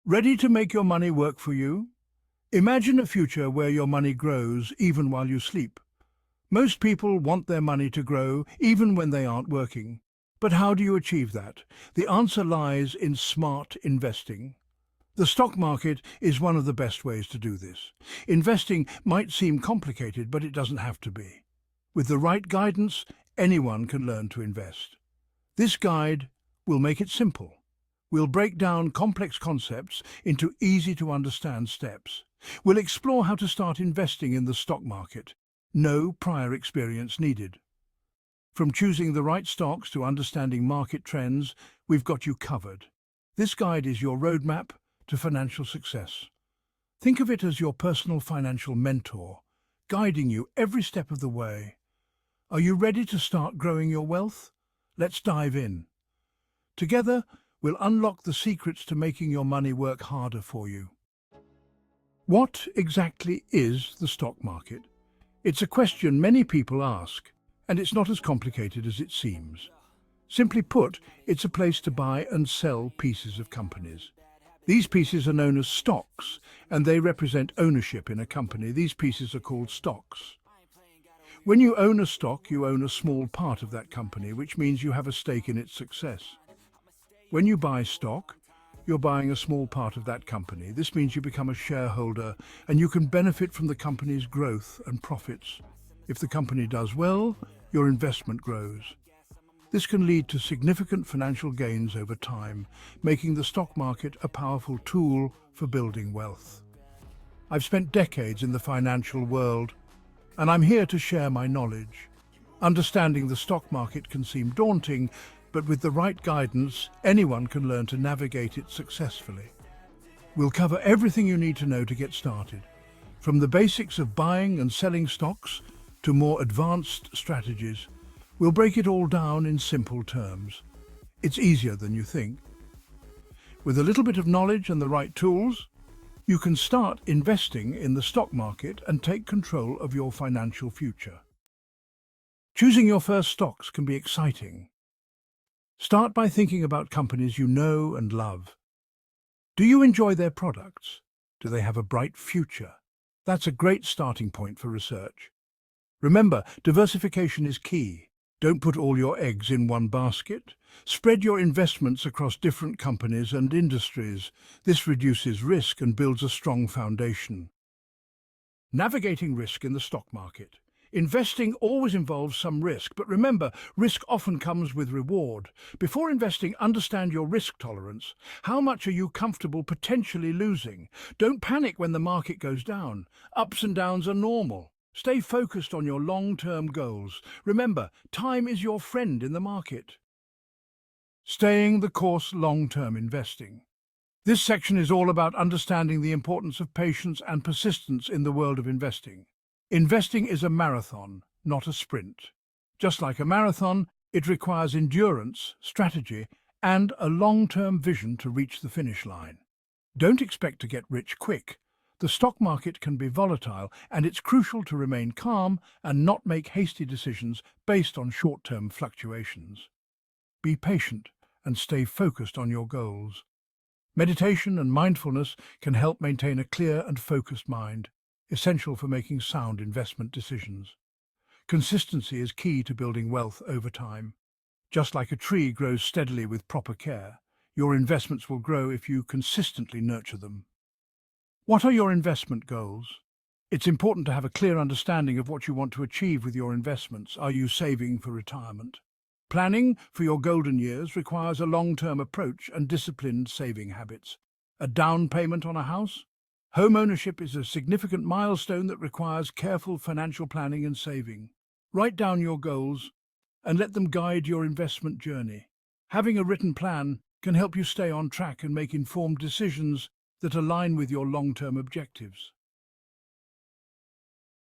Ready to make your money work for you? Imagine a future where your money grows even while you sleep. Most people want their money to grow even when they aren't working. But how do you achieve that? The answer lies in smart investing. The stock market is one of the best ways to do this. Investing might seem complicated, but it doesn't have to be. With the right guidance, anyone can learn to invest. This guide will make it simple. We'll break down complex concepts into easy-to-understand steps. We'll explore how to start investing in the stock market. No prior experience needed. From choosing the right stocks to understanding market trends, we've got you covered. This guide is your roadmap to financial success. Think of it as your personal financial mentor, guiding you every step of the way. Are you ready to start growing your wealth? Let's dive in. Together, we'll unlock the secrets to making your money work harder for you. What exactly is the stock market? It's a question many people ask, and it's not as complicated as it seems. Simply put, it's a place to buy and sell pieces of companies. These pieces are known as stocks, and they represent ownership in a company. These pieces are called stocks. When you own a stock, you own a small part of that company, which means you have a stake in its success. When you buy stock, you're buying a small part of that company. This means you become a shareholder and you can benefit from the company's growth and profits. If the company does well, your investment grows. This can lead to significant financial gains over time, making the stock market a powerful tool for building wealth. I've spent decades in the financial world, and I'm here to share my knowledge. Understanding the stock market can seem daunting, but with the right guidance, anyone can learn to navigate it successfully. We'll cover everything you need to know to get started, from the basics of buying and selling stocks to more advanced strategies. We'll break it all down in simple terms. It's easier than you think. With a little bit of knowledge and the right tools, you can start investing in the stock market and take control of your financial future. Choosing your first stocks can be exciting. Start by thinking about companies you know and love. Do you enjoy their products? Do they have a bright future? That's a great starting point for research. Remember, diversification is key. Don't put all your eggs in one basket. Spread your investments across different companies and industries. This reduces risk and builds a strong foundation. Navigating risk in the stock market. Investing always involves some risk, but remember, risk often comes with reward. Before investing, understand your risk tolerance. How much are you comfortable potentially losing? Don't panic when the market goes down. Ups and downs are normal. Stay focused on your long-term goals. Remember, time is your friend in the market. Staying the course long-term investing. This section is all about understanding the importance of patience and persistence in the world of investing. Investing is a marathon, not a sprint. Just like a marathon, it requires endurance, strategy, and a long-term vision to reach the finish line. Don't expect to get rich quick. The stock market can be volatile, and it's crucial to remain calm and not make hasty decisions based on short-term fluctuations. Be patient and stay focused on your goals. Meditation and mindfulness can help maintain a clear and focused mind, essential for making sound investment decisions. Consistency is key to building wealth over time. Just like a tree grows steadily with proper care, your investments will grow if you consistently nurture them. What are your investment goals? It's important to have a clear understanding of what you want to achieve with your investments. Are you saving for retirement? Planning for your golden years requires a long-term approach and disciplined saving habits. A down payment on a house? Home ownership is a significant milestone that requires careful financial planning and saving. Write down your goals and let them guide your investment journey. Having a written plan can help you stay on track and make informed decisions that align with your long-term objectives.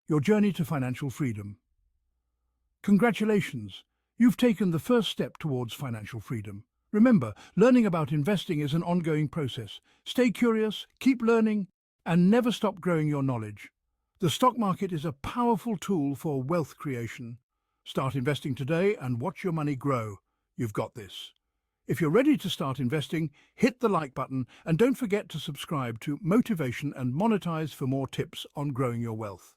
Your journey to financial freedom. Congratulations! You've taken the first step towards financial freedom. Remember, learning about investing is an ongoing process. Stay curious, keep learning, and never stop growing your knowledge. The stock market is a powerful tool for wealth creation. Start investing today and watch your money grow. You've got this. If you're ready to start investing, hit the like button and don't forget to subscribe to Motivation and Monetize for more tips on growing your wealth.